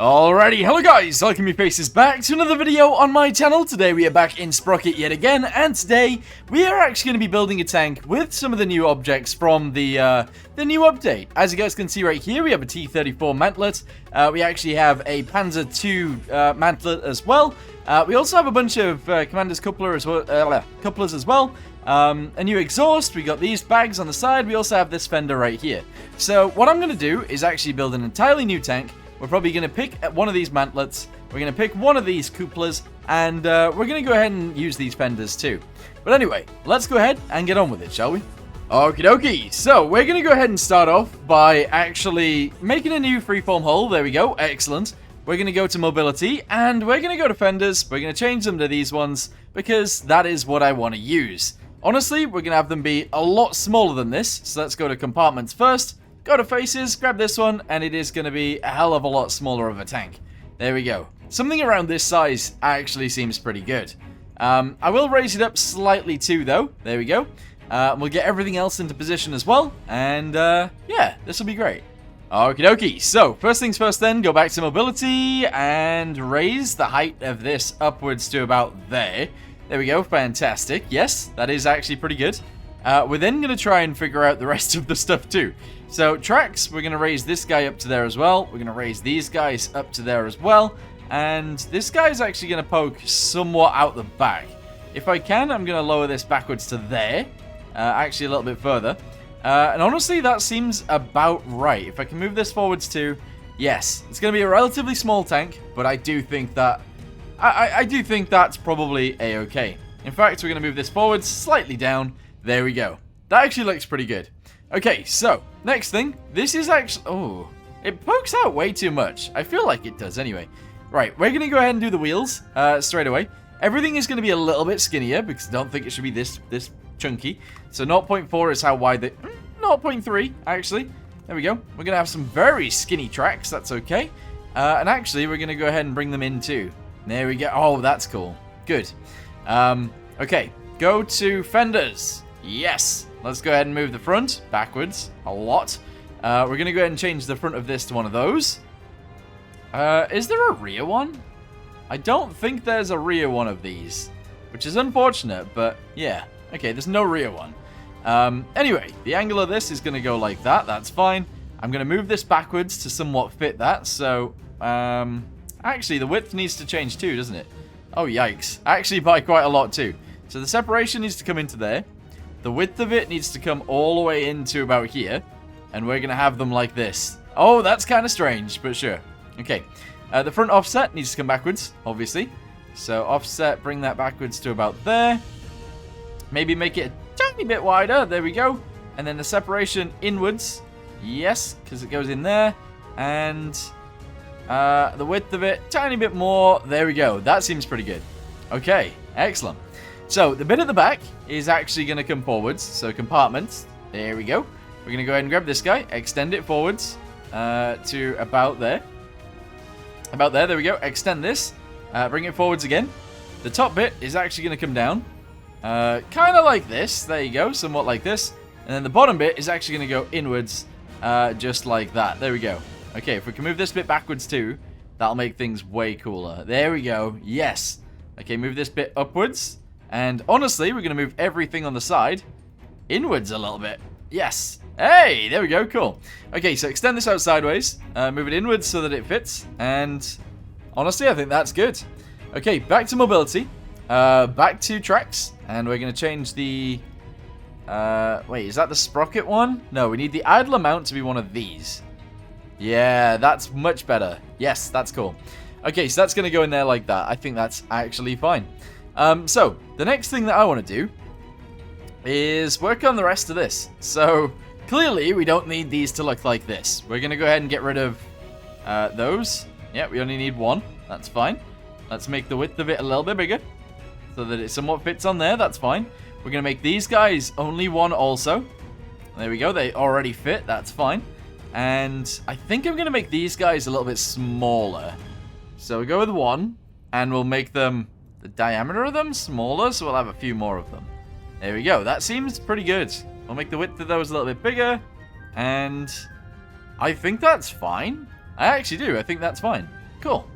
Alrighty, hello guys, welcome your faces back to another video on my channel. Today we are back in Sprocket yet again, and today we are actually going to be building a tank with some of the new objects from the new update. As you guys can see right here, we have a T-34 mantlet. We actually have a Panzer II mantlet as well. We also have a bunch of Commander's couplers as well. A new exhaust, we got these bags on the side, we also have this fender right here. So what I'm going to do is actually build an entirely new tank. We're probably going to pick one of these mantlets, we're going to pick one of these couplers, and we're going to go ahead and use these fenders too. But anyway, let's go ahead and get on with it, shall we? Okie dokie, so we're going to go ahead and start off by actually making a new freeform hull. There we go, excellent. We're going to go to mobility, and we're going to go to fenders. We're going to change them to these ones, because that is what I want to use. Honestly, we're going to have them be a lot smaller than this, so let's go to compartments first. Go to faces, grab this one, and it is going to be a hell of a lot smaller of a tank. There we go. Something around this size actually seems pretty good. I will raise it up slightly too, though. There we go. We'll get everything else into position as well, and yeah, this will be great. Okie dokie. So, first things first then, go back to mobility, and raise the height of this upwards to about there. There we go, fantastic. Yes, that is actually pretty good. We're then going to try and figure out the rest of the stuff too. So, tracks, we're going to raise this guy up to there as well. We're going to raise these guys up to there as well. And this guy's actually going to poke somewhat out the back. If I can, I'm going to lower this backwards to there. Actually, a little bit further. And honestly, that seems about right. If I can move this forwards too, yes. It's going to be a relatively small tank, but I do think that... I do think that's probably a-okay. In fact, we're going to move this forwards slightly down. There we go. That actually looks pretty good. Okay, so, next thing. This is actually... Oh, it pokes out way too much. I feel like it does anyway. Right, we're going to go ahead and do the wheels straight away. Everything is going to be a little bit skinnier because I don't think it should be this chunky. So 0.4 is how wide the... 0.3, actually. There we go. We're going to have some very skinny tracks. That's okay. And actually, we're going to go ahead and bring them in too. There we go. Oh, that's cool. Good. Okay, go to fenders. Yes. Let's go ahead and move the front backwards a lot. We're going to go ahead and change the front of this to one of those. Is there a rear one? I don't think there's a rear one of these, which is unfortunate, but yeah. Okay, there's no rear one. Anyway, the angle of this is going to go like that. That's fine. I'm going to move this backwards to somewhat fit that. So, actually, the width needs to change too, doesn't it? Oh, yikes. Actually, by quite a lot too. So the separation needs to come into there. The width of it needs to come all the way into about here. And we're going to have them like this. Oh, that's kind of strange, but sure. Okay. The front offset needs to come backwards, obviously. So offset, bring that backwards to about there. Maybe make it a tiny bit wider. There we go. And then the separation inwards. Yes, because it goes in there. And the width of it, tiny bit more. There we go. That seems pretty good. Okay, excellent. So, the bit at the back is actually going to come forwards. So, compartments. There we go. We're going to go ahead and grab this guy. Extend it forwards to about there. About there. There we go. Extend this. Bring it forwards again. The top bit is actually going to come down. Kind of like this. There you go. Somewhat like this. And then the bottom bit is actually going to go inwards. Just like that. There we go. Okay, if we can move this bit backwards too, that'll make things way cooler. There we go. Yes. Okay, move this bit upwards. And honestly, we're going to move everything on the side inwards a little bit. Yes. Hey, there we go. Cool. Okay, so extend this out sideways. Move it inwards so that it fits. And honestly, I think that's good. Okay, back to mobility. Back to tracks. And we're going to change the... wait, is that the sprocket one? No, we need the idler mount to be one of these. Yeah, that's much better. Yes, that's cool. Okay, so that's going to go in there like that. I think that's actually fine. So, the next thing that I want to do is work on the rest of this. So, clearly, we don't need these to look like this. We're going to go ahead and get rid of those. Yeah, we only need one. That's fine. Let's make the width of it a little bit bigger so that it somewhat fits on there. That's fine. We're going to make these guys only one also. There we go. They already fit. That's fine. And I think I'm going to make these guys a little bit smaller. So we'll go with one, and we'll make them... the diameter of them smaller, so we'll have a few more of them. There we go. That seems pretty good. We'll make the width of those a little bit bigger. And I think that's fine. I actually do. I think that's fine. Cool.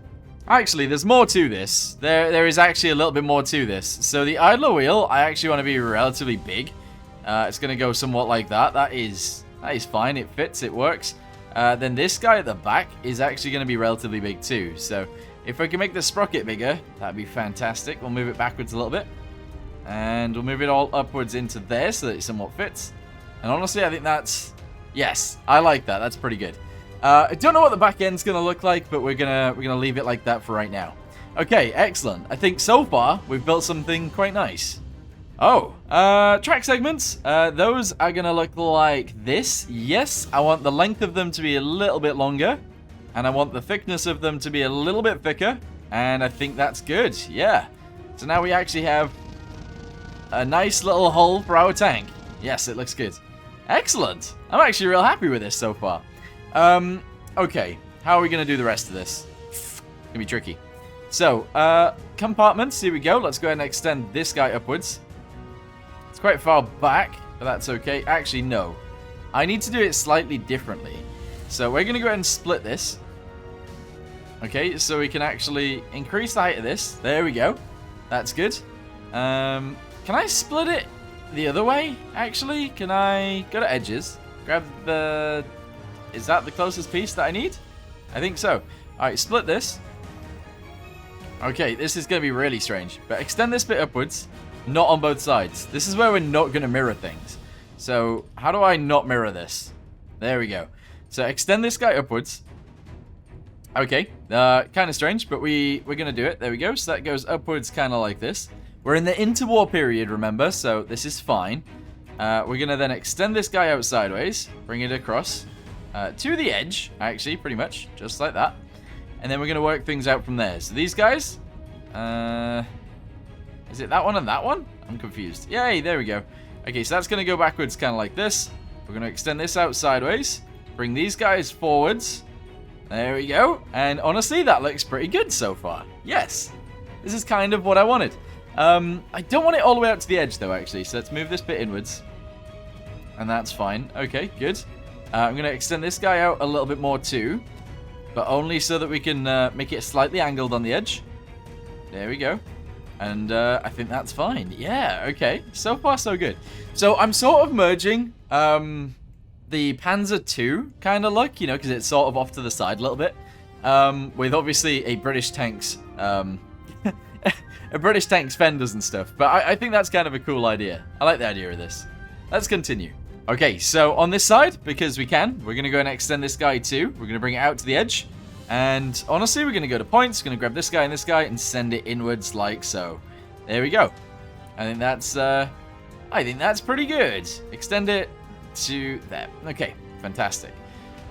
Actually, there's more to this. There is actually a little bit more to this. So the idler wheel, I actually want to be relatively big. It's going to go somewhat like that. That is fine. It fits. It works. Then this guy at the back is actually going to be relatively big too. So if I can make the sprocket bigger, that'd be fantastic. We'll move it backwards a little bit. And we'll move it all upwards into there so that it somewhat fits. And honestly, I think that's... Yes, I like that. That's pretty good. I don't know what the back end's going to look like, but we're gonna leave it like that for right now. Okay, excellent. I think so far we've built something quite nice. Oh, track segments. Those are going to look like this. Yes, I want the length of them to be a little bit longer. And I want the thickness of them to be a little bit thicker. And I think that's good. Yeah. So now we actually have a nice little hull for our tank. Yes, it looks good. Excellent. I'm actually real happy with this so far. Okay. How are we going to do the rest of this? It's going to be tricky. So, compartments. Here we go. Let's go ahead and extend this guy upwards. It's quite far back, but that's okay. Actually, no. I need to do it slightly differently. So, we're going to go ahead and split this. Okay, so we can actually increase the height of this. There we go. That's good. Can I split it the other way, actually? Can I go to edges? Grab the... Is that the closest piece that I need? I think so. Alright, split this. Okay, this is going to be really strange. But extend this bit upwards. Not on both sides. This is where we're not going to mirror things. So, how do I not mirror this? There we go. So, extend this guy upwards. Okay, kind of strange, but we're going to do it. There we go. So, that goes upwards kind of like this. We're in the interwar period, remember? So, this is fine. We're going to then extend this guy out sideways. Bring it across. To the edge, actually, pretty much, just like that. And then we're going to work things out from there. So these guys, is it that one and that one? I'm confused. Yay, there we go. Okay, so that's going to go backwards kind of like this. We're going to extend this out sideways. Bring these guys forwards. There we go. And honestly, that looks pretty good so far. Yes, this is kind of what I wanted. I don't want it all the way out to the edge, though, actually. So let's move this bit inwards. And that's fine. Okay, good. I'm going to extend this guy out a little bit more too, but only so that we can make it slightly angled on the edge. There we go. And I think that's fine. Yeah, okay. So far, so good. So I'm sort of merging the Panzer II kind of look, you know, because it's sort of off to the side a little bit, with obviously a British tank's fenders and stuff. But I think that's kind of a cool idea. I like the idea of this. Let's continue. Okay, so on this side, because we can, we're going to go and extend this guy too. We're going to bring it out to the edge. And honestly, we're going to go to points. Going to grab this guy and send it inwards like so. There we go. I think that's pretty good. Extend it to there. Okay, fantastic.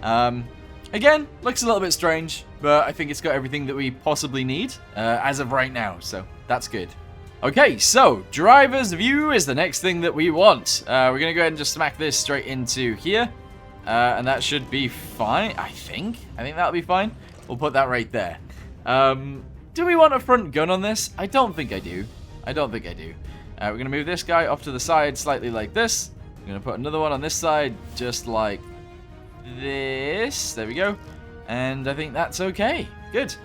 Again, looks a little bit strange, but I think it's got everything that we possibly need as of right now. So that's good. Okay, so driver's view is the next thing that we want. We're going to go ahead and just smack this straight into here. And that should be fine, I think. I think that'll be fine. We'll put that right there. Do we want a front gun on this? I don't think I do. We're going to move this guy off to the side slightly like this. We're going to put another one on this side just like this. There we go. And I think that's okay. Good.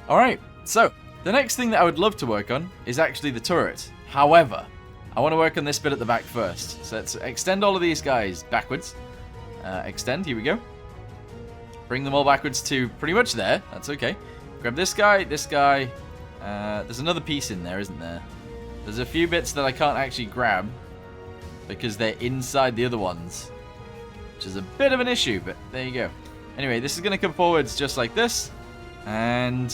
All right, so... the next thing that I would love to work on is actually the turret. However, I want to work on this bit at the back first. So let's extend all of these guys backwards. Extend, here we go. Bring them all backwards to pretty much there. That's okay. Grab this guy, this guy. There's another piece in there, isn't there? There's a few bits that I can't actually grab because they're inside the other ones, which is a bit of an issue, but there you go. Anyway, this is going to come forwards just like this. And...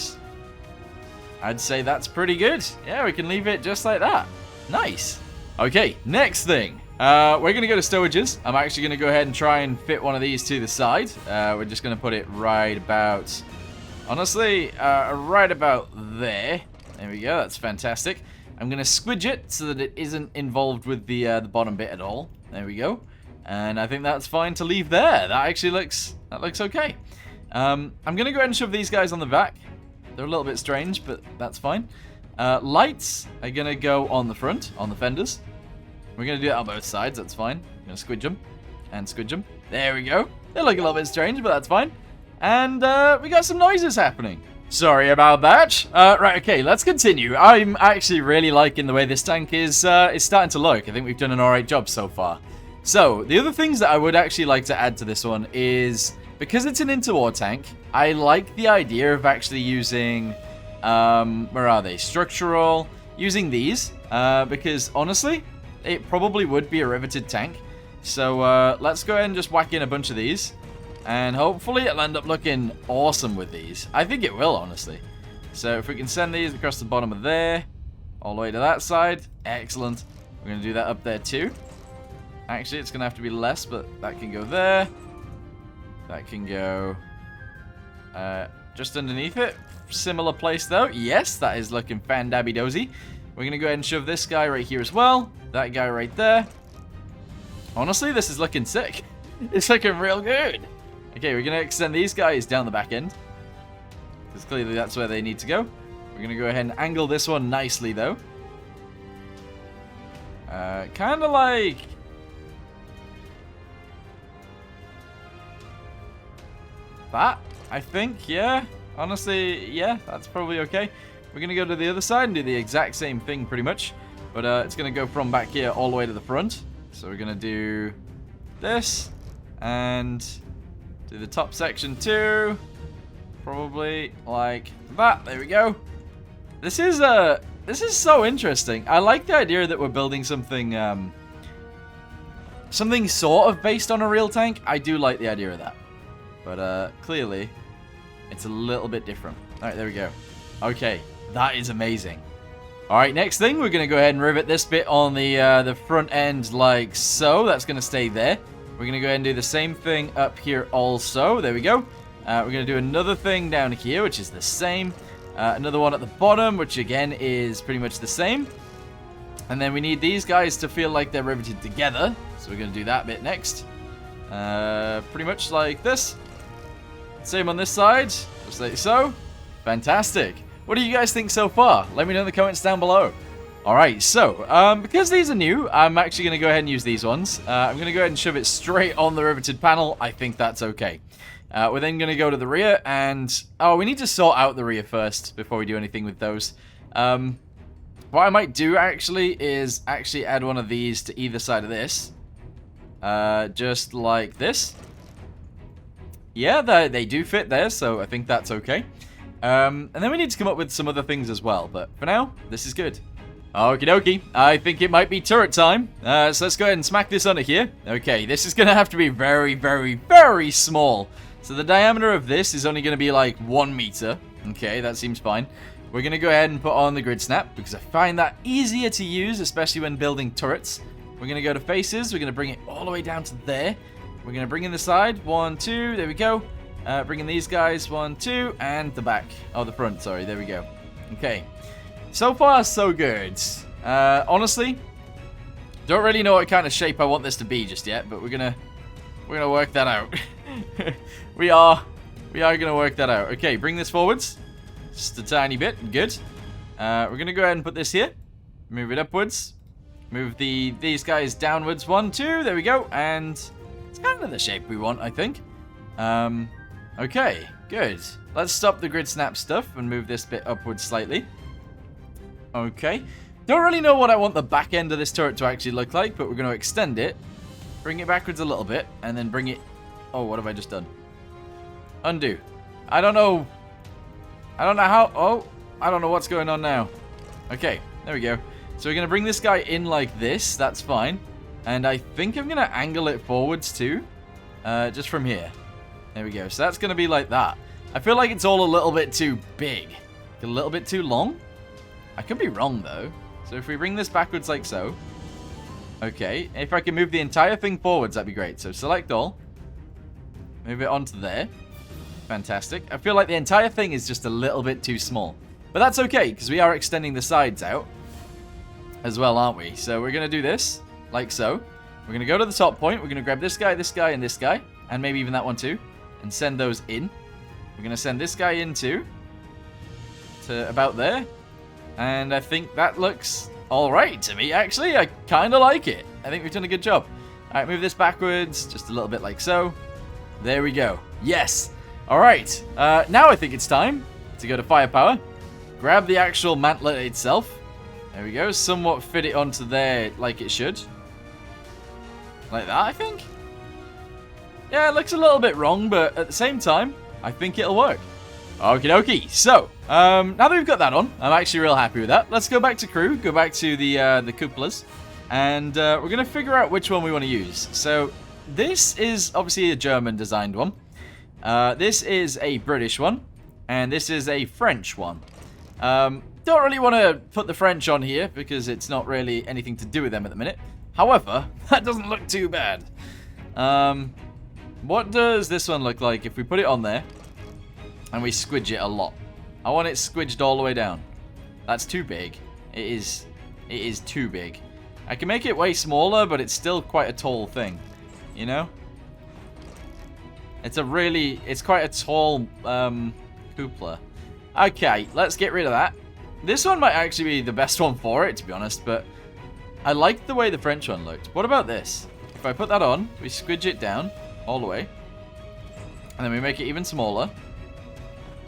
I'd say that's pretty good. Yeah, we can leave it just like that. Nice. Okay, next thing. We're going to go to stowages. I'm actually going to go ahead and try and fit one of these to the side. We're just going to put it right about... honestly, right about there. There we go. That's fantastic. I'm going to squidge it so that it isn't involved with the bottom bit at all. There we go. And I think that's fine to leave there. That actually looks... that looks okay. I'm going to go ahead and shove these guys on the back. They're a little bit strange, but that's fine. Lights are going to go on the front, on the fenders. We're going to do that on both sides, that's fine. I'm going to squidge them, and squidge them. There we go. They look a little bit strange, but that's fine. And we got some noises happening. Sorry about that. Right, okay, let's continue. I'm actually really liking the way this tank is starting to look. I think we've done an alright job so far. So, the other things that I would actually like to add to this one is, because it's an interwar tank, I like the idea of actually using, where are they? Structural, using these, because honestly, it probably would be a riveted tank. So, let's go ahead and just whack in a bunch of these. And hopefully it'll end up looking awesome with these. I think it will, honestly. So if we can send these across the bottom of there, all the way to that side, excellent. We're going to do that up there too. Actually, it's going to have to be less, but that can go there. That can go just underneath it. Similar place, though. Yes, that is looking fan-dabby-dozy. We're going to go ahead and shove this guy right here as well. That guy right there. Honestly, this is looking sick. It's looking real good. Okay, we're going to extend these guys down the back end, because clearly that's where they need to go. We're going to go ahead and angle this one nicely, though. Kind of like... that, I think, yeah. Honestly, yeah, that's probably okay. We're going to go to the other side and do the exact same thing, pretty much. But it's going to go from back here all the way to the front. So we're going to do this. And do the top section too. Probably like that. There we go. This is so interesting. I like the idea that we're building something something sort of based on a real tank. I do like the idea of that. But clearly it's a little bit different. Alright, there we go. Okay, that is amazing. Alright, next thing, we're gonna go ahead and rivet this bit on the front end like so. That's gonna stay there. We're going to go ahead and do the same thing up here also. There we go. We're going to do another thing down here, which is the same. Another one at the bottom, which again is pretty much the same. And then we need these guys to feel like they're riveted together. So we're going to do that bit next. Pretty much like this. Same on this side, just like so. Fantastic. What do you guys think so far? Let me know in the comments down below. Alright, so, because these are new, I'm actually going to go ahead and use these ones. I'm going to go ahead and shove it straight on the riveted panel. I think that's okay. We're then going to go to the rear and... oh, we need to sort out the rear first before we do anything with those. What I might do, actually, is actually add one of these to either side of this. Just like this. Yeah, they do fit there, so I think that's okay. And then we need to come up with some other things as well, but for now, this is good. Okie dokie, I think it might be turret time. So let's go ahead and smack this under here. Okay, this is going to have to be very, very, very small. So the diameter of this is only going to be like 1 meter. Okay, that seems fine. We're going to go ahead and put on the grid snap because I find that easier to use, especially when building turrets. We're going to go to faces. We're going to bring it all the way down to there. We're going to bring in the side. 1, 2, there we go. Bring in these guys. 1, 2, and the back. Oh, the front, sorry, there we go. Okay. So far, so good. Honestly, don't really know what kind of shape I want this to be just yet, but we're gonna work that out. we are gonna work that out. Okay, bring this forwards, just a tiny bit. Good. We're gonna go ahead and put this here. Move it upwards. Move these guys downwards. 1, 2. There we go. And it's kind of the shape we want, I think. Okay, good. Let's stop the grid snap stuff and move this bit upwards slightly. Okay. Don't really know what I want the back end of this turret to actually look like, but we're going to extend it. Bring it backwards a little bit, and then bring it... oh, what have I just done? Undo. I don't know how... oh, I don't know what's going on now. Okay, there we go. So we're going to bring this guy in like this. That's fine. And I think I'm going to angle it forwards too. Just from here. There we go. So that's going to be like that. I feel like it's all a little bit too big. A little bit too long. I could be wrong, though. So if we bring this backwards like so. Okay. If I can move the entire thing forwards, that'd be great. So select all. Move it onto there. Fantastic. I feel like the entire thing is just a little bit too small. But that's okay, because we are extending the sides out. As well, aren't we? So we're going to do this. Like so. We're going to go to the top point. We're going to grab this guy, and this guy. And maybe even that one too. And send those in. We're going to send this guy in too. To about there. And I think that looks alright to me, actually. I kind of like it. I think we've done a good job. Alright, move this backwards. Just a little bit like so. There we go. Yes. Alright. Now I think it's time to go to firepower. Grab the actual mantlet itself. There we go. Somewhat fit it onto there like it should. Like that, I think. Yeah, it looks a little bit wrong, but at the same time, I think it'll work. Okie dokie. So, now that we've got that on, I'm actually real happy with that. Let's go back to crew, go back to the cupolas, and we're going to figure out which one we want to use. So, this is obviously a German-designed one. This is a British one, and this is a French one. Don't really want to put the French on here because it's not really anything to do with them at the minute. However, that doesn't look too bad. What does this one look like if we put it on there and we squidge it a lot? I want it squidged all the way down. That's too big. It is too big. I can make it way smaller, but it's still quite a tall thing. You know? It's quite a tall cupola. Okay, let's get rid of that. This one might actually be the best one for it, to be honest, but I like the way the French one looked. What about this? If I put that on, we squidge it down all the way, and then we make it even smaller.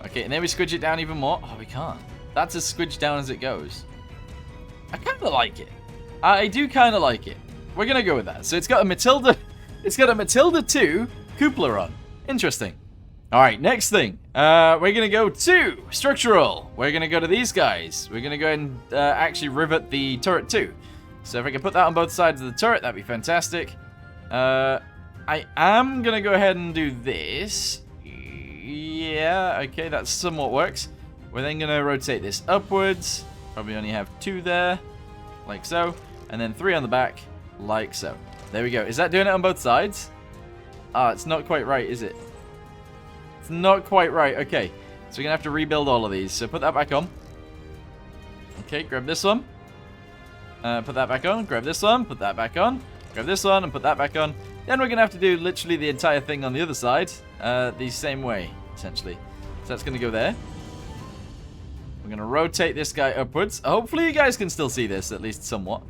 Okay, and then we squidge it down even more. Oh, we can't. That's as squidged down as it goes. I kind of like it. I do kind of like it. We're going to go with that. So it's got a Matilda 2 cupola on. Interesting. All right, next thing. We're going to go to structural. We're going to go to these guys. We're going to go ahead and actually rivet the turret too. So if I can put that on both sides of the turret, that'd be fantastic. I am going to go ahead and do this. Yeah, okay, that somewhat works. We're then going to rotate this upwards. Probably only have 2 there, like so. And then 3 on the back, like so. There we go. Is that doing it on both sides? Ah, it's not quite right, is it? It's not quite right. Okay, so we're going to have to rebuild all of these. So put that back on. Okay, grab this one. Put that back on. Grab this one. Put that back on. Grab this one and put that back on. Then we're going to have to do literally the entire thing on the other side. The same way, essentially. So that's going to go there. We're going to rotate this guy upwards. Hopefully you guys can still see this, at least somewhat.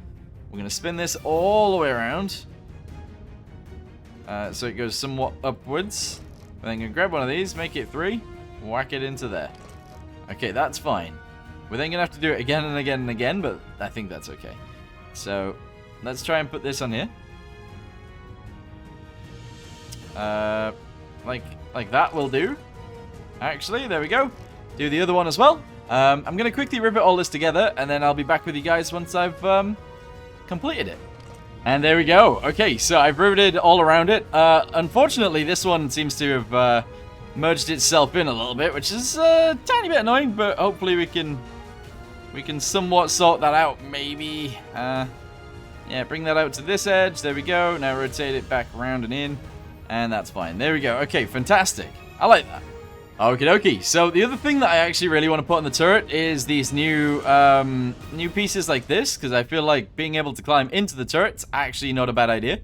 We're going to spin this all the way around. So it goes somewhat upwards. And then going to grab one of these, make it 3, whack it into there. Okay, that's fine. We're then going to have to do it again and again and again, but I think that's okay. So let's try and put this on here. Like that will do. Actually, there we go. Do the other one as well. I'm going to quickly rivet all this together, and then I'll be back with you guys once I've completed it. And there we go. Okay, so I've riveted all around it. Unfortunately, this one seems to have merged itself in a little bit, which is a tiny bit annoying, but hopefully we can somewhat sort that out, maybe. Yeah, bring that out to this edge. There we go. Now rotate it back around and in, and that's fine. There we go. Okay, fantastic. I like that. Okie dokie. So the other thing that I actually really want to put on the turret is these new pieces like this, because I feel like being able to climb into the turret's actually not a bad idea.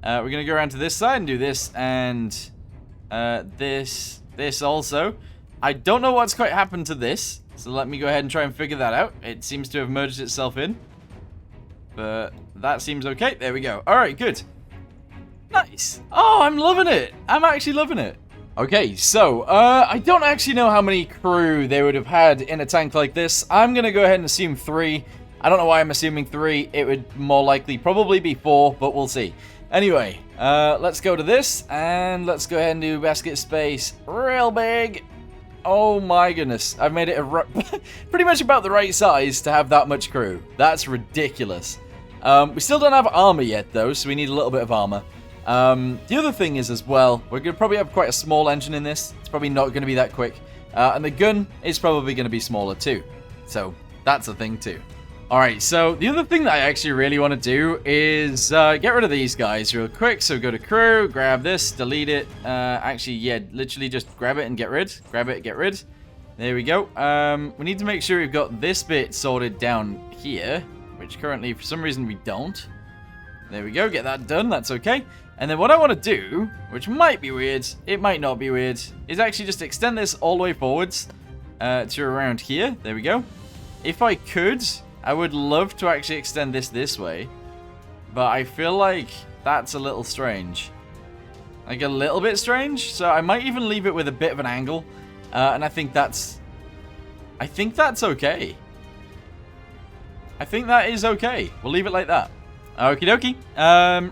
We're going to go around to this side and do this and this also. I don't know what's quite happened to this, so let me go ahead and try and figure that out. It seems to have merged itself in, but that seems okay. There we go. All right, good. Nice. Oh, I'm loving it. I'm actually loving it. Okay, so, I don't actually know how many crew they would have had in a tank like this. I'm going to go ahead and assume 3. I don't know why I'm assuming 3. It would more likely probably be 4, but we'll see. Anyway, let's go to this, and let's go ahead and do basket space real big. Oh my goodness, I've made it pretty much about the right size to have that much crew. That's ridiculous. We still don't have armor yet, though, so we need a little bit of armor. The other thing is as well, we're going to probably have quite a small engine in this. It's probably not going to be that quick. And the gun is probably going to be smaller too. So that's a thing too. Alright, so the other thing that I actually really want to do is get rid of these guys real quick. So go to crew, grab this, delete it. Actually, yeah, literally just grab it and get rid. Grab it, get rid. There we go. We need to make sure we've got this bit sorted down here, which currently for some reason we don't. There we go, get that done, that's okay. And then what I want to do, which might be weird, it might not be weird, is actually just extend this all the way forwards to around here. There we go. If I could, I would love to actually extend this way, but I feel like that's a little strange. Like a little bit strange, so I might even leave it with a bit of an angle, and I think that's I think that's okay. I think that is okay. We'll leave it like that. Okie dokie.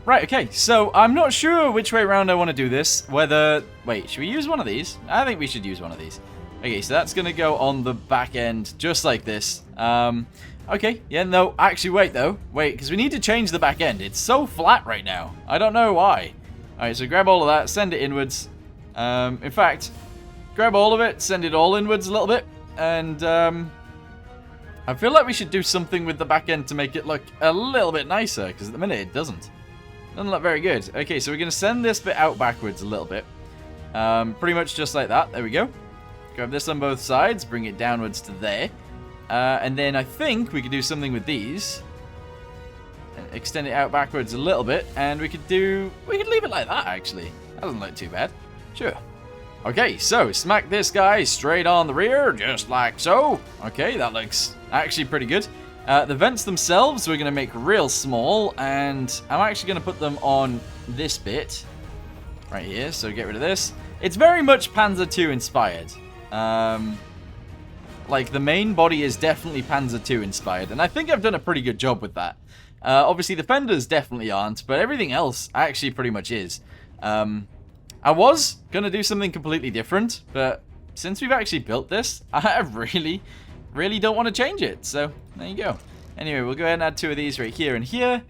Right, okay. So, I'm not sure which way around I want to do this. Whether... Wait, should we use one of these? I think we should use one of these. Okay, so that's going to go on the back end, just like this. Okay, yeah, no, actually, wait, though. Wait, because we need to change the back end. It's so flat right now. I don't know why. Alright, so grab all of that, send it inwards. In fact, grab all of it, send it all inwards a little bit. And, I feel like we should do something with the back end to make it look a little bit nicer, because at the minute it doesn't. Doesn't look very good. Okay, so we're going to send this bit out backwards a little bit. Pretty much just like that. There we go. Grab this on both sides, bring it downwards to there. And then I think we could do something with these. Extend it out backwards a little bit, and we could leave it like that, actually. That doesn't look too bad. Sure. Okay, so smack this guy straight on the rear, just like so. Okay, that looks actually pretty good. The vents themselves we're going to make real small, and I'm actually going to put them on this bit right here, so get rid of this. It's very much Panzer II inspired. Like, the main body is definitely Panzer II inspired, and I think I've done a pretty good job with that. Obviously, the fenders definitely aren't, but everything else actually pretty much is. I was going to do something completely different, but since we've actually built this, I really don't want to change it, so there you go. Anyway, we'll go ahead and add 2 of these right here and here.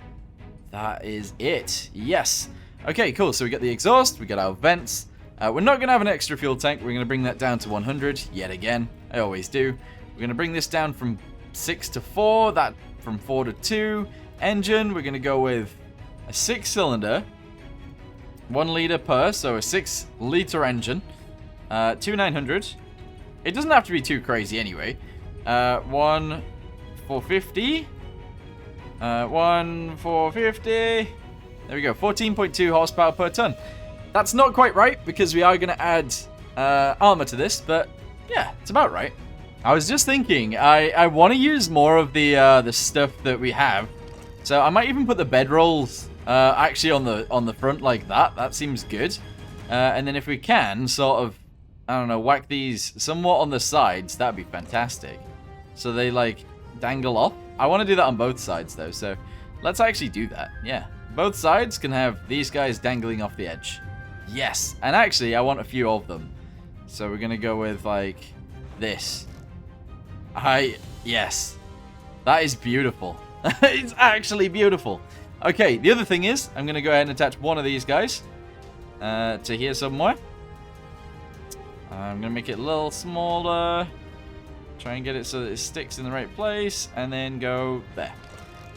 That is it. Yes. Okay, cool. So we got the exhaust, we got our vents. We're not going to have an extra fuel tank. We're going to bring that down to 100 yet again. I always do. We're going to bring this down from 6 to 4, that from 4 to 2. Engine, we're going to go with a 6-cylinder, 1 liter per, so a 6-liter engine. 2,900. It doesn't have to be too crazy anyway. 1 450. 1 450. There we go. 14.2 horsepower per ton. That's not quite right because we are going to add armor to this, but yeah, it's about right. I was just thinking, I want to use more of the stuff that we have, so I might even put the bedrolls actually on the front like that. That seems good. And then if we can sort of, I don't know, whack these somewhat on the sides, that'd be fantastic. So they like dangle off. I want to do that on both sides though, so let's actually do that. Yeah, both sides can have these guys dangling off the edge. Yes, and actually I want a few of them. So we're gonna go with like this. Yes, that is beautiful. It's actually beautiful. Okay, the other thing is I'm gonna go ahead and attach one of these guys to here somewhere. I'm gonna make it a little smaller. Try and get it so that it sticks in the right place, and then go there.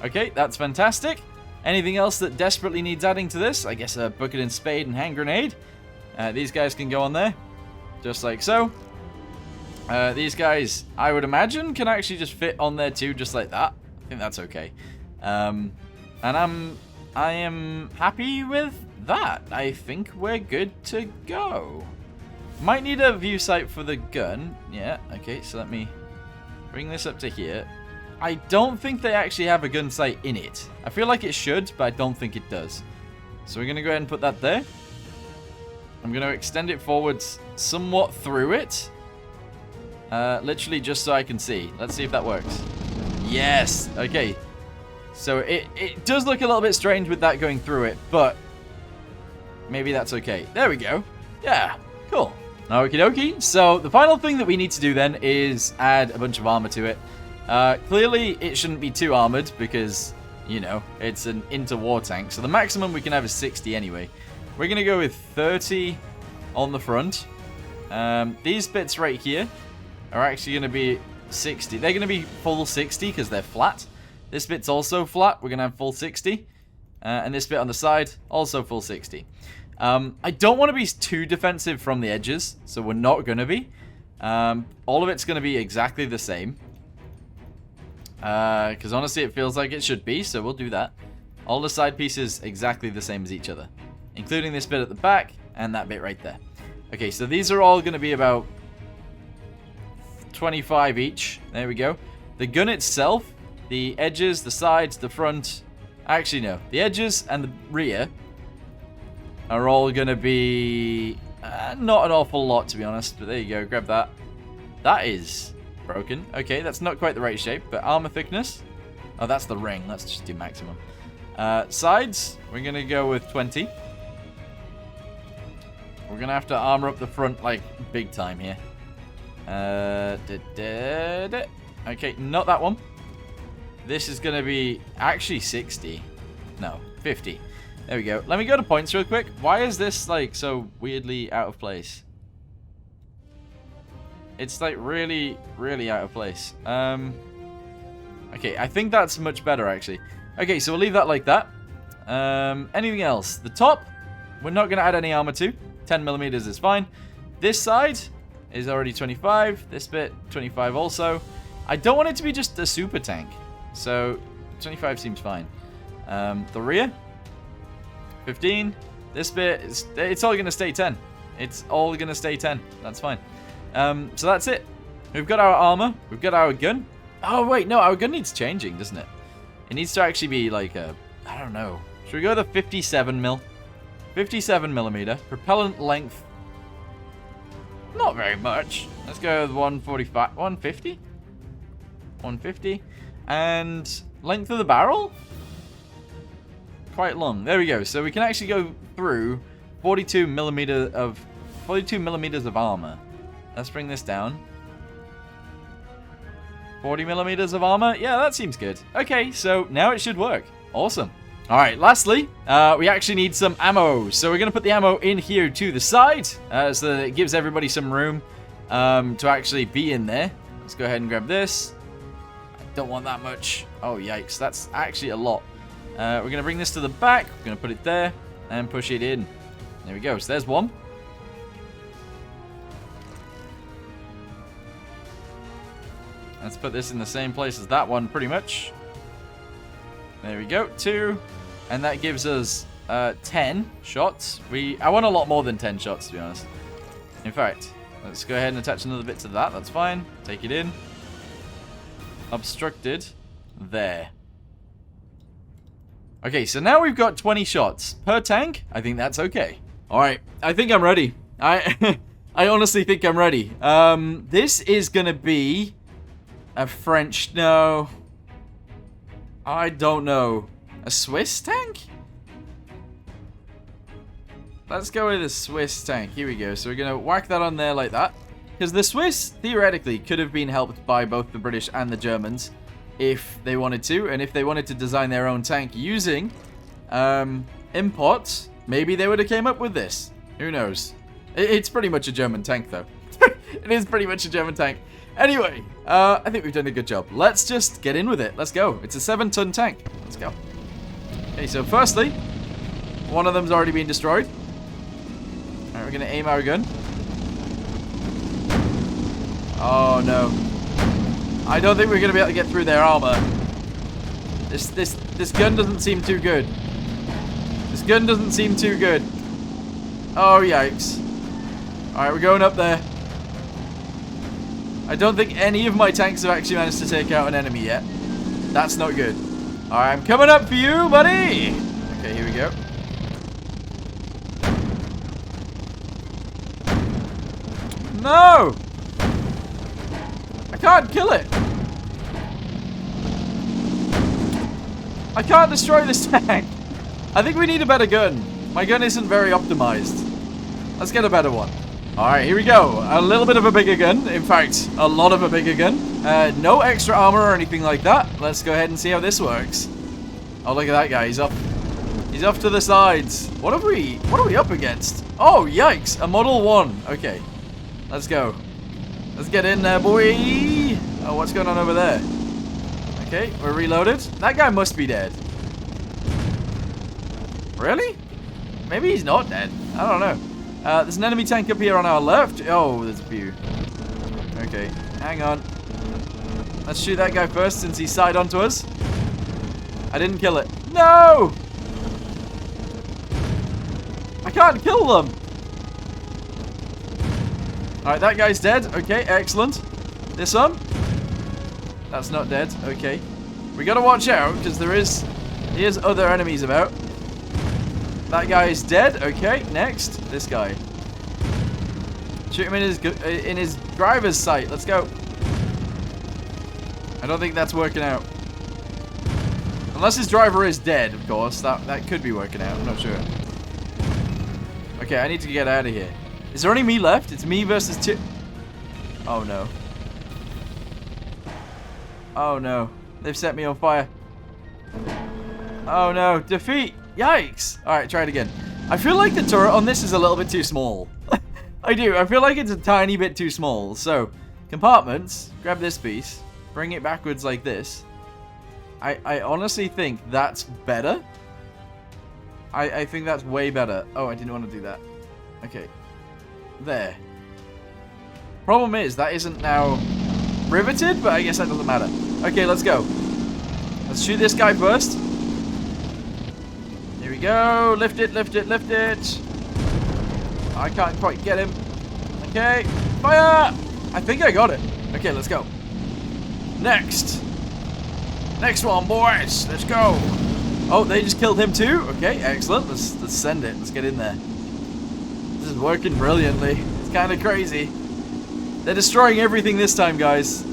Okay, that's fantastic. Anything else that desperately needs adding to this? I guess a bucket and spade and hand grenade. These guys can go on there, just like so. These guys, I would imagine, can actually just fit on there too, just like that. I think that's okay. And I am happy with that. I think we're good to go. Might need a view sight for the gun. Yeah, okay, so let me bring this up to here. I don't think they actually have a gun sight in it. I feel like it should, but I don't think it does. So we're going to go ahead and put that there. I'm going to extend it forwards somewhat through it. Literally just so I can see. Let's see if that works. Yes! Okay. So it does look a little bit strange with that going through it, but maybe that's okay. There we go. Yeah, cool. Okie dokie. So the final thing that we need to do then is add a bunch of armor to it. Clearly it shouldn't be too armored because, you know, it's an interwar tank. So the maximum we can have is 60 anyway. We're going to go with 30 on the front. These bits right here are actually going to be 60. They're going to be full 60 because they're flat. This bit's also flat. We're going to have full 60. And this bit on the side, also full 60. I don't want to be too defensive from the edges, so we're not going to be. All of it's going to be exactly the same. Because honestly, it feels like it should be, so we'll do that. All the side pieces exactly the same as each other, including this bit at the back and that bit right there. Okay, so these are all going to be about 25 each. There we go. The gun itself, the edges, the sides, the front... Actually, no. The edges and the rear are all going to be not an awful lot, to be honest. But there you go. Grab that. That is Broken. Okay, that's not quite the right shape, but armor thickness. Oh, that's the ring. Let's just do maximum. Sides, we're going to go with 20. We're going to have to armor up the front, like, big time here. Okay, not that one. This is going to be actually 60. No, 50. There we go. Let me go to points real quick. Why is this, like, so weirdly out of place? It's, like, really, really out of place. Okay, I think that's much better, actually. Okay, so we'll leave that like that. Anything else? The top, we're not going to add any armor to. 10mm is fine. This side is already 25. This bit, 25 also. I don't want it to be just a super tank. So, 25 seems fine. The rear, 15. This bit, it's all going to stay 10. It's all going to stay 10. That's fine. So that's it. We've got our armor. We've got our gun. Oh, wait, no, our gun needs changing, doesn't it? It needs to actually be like a, I don't know. Should we go with a 57 mil? 57mm. Propellant length. Not very much. Let's go with 145. 150? 150. And length of the barrel? Quite long. There we go. So we can actually go through 42mm of armor. Let's bring this down. 40mm of armor? Yeah, that seems good. Okay, so now it should work. Awesome. Alright, lastly, we actually need some ammo. So we're going to put the ammo in here to the side, so that it gives everybody some room to actually be in there. Let's go ahead and grab this. I don't want that much. Oh, yikes. That's actually a lot. We're going to bring this to the back. We're going to put it there and push it in. There we go. So there's one. Let's put this in the same place as that one, pretty much. There we go, 2. And that gives us 10 shots. I want a lot more than 10 shots, to be honest. In fact, let's go ahead and attach another bit to that. That's fine. Take it in. Obstructed. There. Okay, so now we've got 20 shots per tank. I think that's okay. Alright, I think I'm ready. I honestly think I'm ready. This is going to be a French... No. I don't know. A Swiss tank? Let's go with a Swiss tank. Here we go. So we're going to whack that on there like that. Because the Swiss, theoretically, could have been helped by both the British and the Germans if they wanted to. And if they wanted to design their own tank using imports, maybe they would have came up with this. Who knows? It's pretty much a German tank, though. It is pretty much a German tank. Anyway, I think we've done a good job. Let's just get in with it. Let's go. It's a 7-ton tank. Let's go. Okay, so firstly, one of them's already been destroyed. Alright, we're going to aim our gun. Oh, no. I don't think we're going to be able to get through their armor. This gun doesn't seem too good. This gun doesn't seem too good. Oh, yikes. Alright, we're going up there. I don't think any of my tanks have actually managed to take out an enemy yet. That's not good. Alright, I'm coming up for you, buddy! Okay, here we go. No! I can't kill it! I can't destroy this tank! I think we need a better gun. My gun isn't very optimized. Let's get a better one. Alright, here we go. A little bit of a bigger gun. In fact, a lot of a bigger gun. No extra armor or anything like that. Let's go ahead and see how this works. Oh, look at that guy. He's up. He's off to the sides. What are we up against? Oh, yikes. A Model 1. Okay. Let's go. Let's get in there, boy. Oh, what's going on over there? Okay, we're reloaded. That guy must be dead. Really? Maybe he's not dead. I don't know. There's an enemy tank up here on our left. Oh, there's a few. Okay, hang on. Let's shoot that guy first since he's side onto us. I didn't kill it. No! I can't kill them. Alright, that guy's dead. Okay, excellent. This one? That's not dead. Okay. We gotta watch out because there's other enemies about. That guy is dead. Okay, next. This guy. Shoot him in his driver's sight. Let's go. I don't think that's working out. Unless his driver is dead, of course. That could be working out. I'm not sure. Okay, I need to get out of here. Is there only me left? It's me versus two. Oh, no. Oh, no. They've set me on fire. Oh, no. Defeat. Yikes. All right, try it again. I feel like the turret on this is a little bit too small. I do. I feel like it's a tiny bit too small. So, compartments. Grab this piece. Bring it backwards like this. I honestly think that's better. I think that's way better. Oh, I didn't want to do that. Okay. There. Problem is, that isn't now riveted, but I guess that doesn't matter. Okay, let's go. Let's shoot this guy first. Here we go. Lift it, lift it, lift it. I can't quite get him. Okay. Fire! I think I got it. Okay, let's go. Next. Next one, boys. Let's go. Oh, they just killed him too? Okay, excellent. Let's send it. Let's get in there. This is working brilliantly. It's kind of crazy. They're destroying everything this time, guys.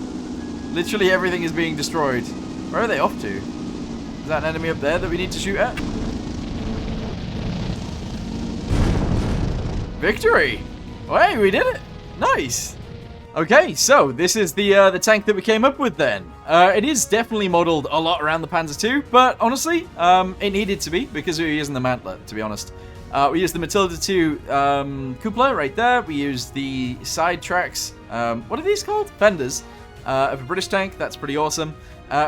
Literally everything is being destroyed. Where are they off to? Is that an enemy up there that we need to shoot at? Victory! Oh, hey, we did it! Nice! Okay, so this is the tank that we came up with then. It is definitely modeled a lot around the Panzer II, but honestly, it needed to be because we were using the Mantler, to be honest. We used the Matilda II cupola right there. We used the side tracks. What are these called? Fenders of a British tank. That's pretty awesome.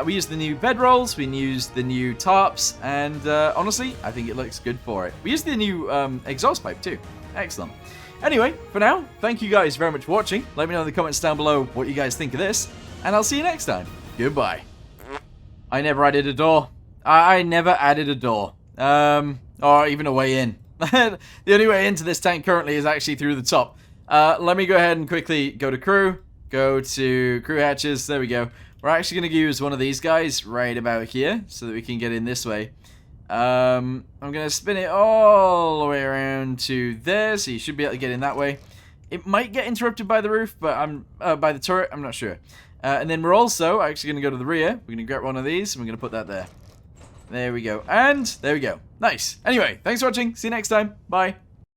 We used the new bedrolls. We used the new tarps, and honestly, I think it looks good for it. We used the new exhaust pipe too. Excellent. Anyway, for now, thank you guys very much for watching. Let me know in the comments down below what you guys think of this, and I'll see you next time. Goodbye. I never added a door. I never added a door. Or even a way in. The only way into this tank currently is actually through the top. Let me go ahead and quickly go to crew. Go to crew hatches. There we go. We're actually going to use one of these guys right about here so that we can get in this way. I'm going to spin it all the way around to there, so you should be able to get in that way. It might get interrupted by the roof, but by the turret, I'm not sure. And then we're also actually going to go to the rear. We're going to grab one of these, and we're going to put that there. There we go. And there we go. Nice. Anyway, thanks for watching. See you next time. Bye.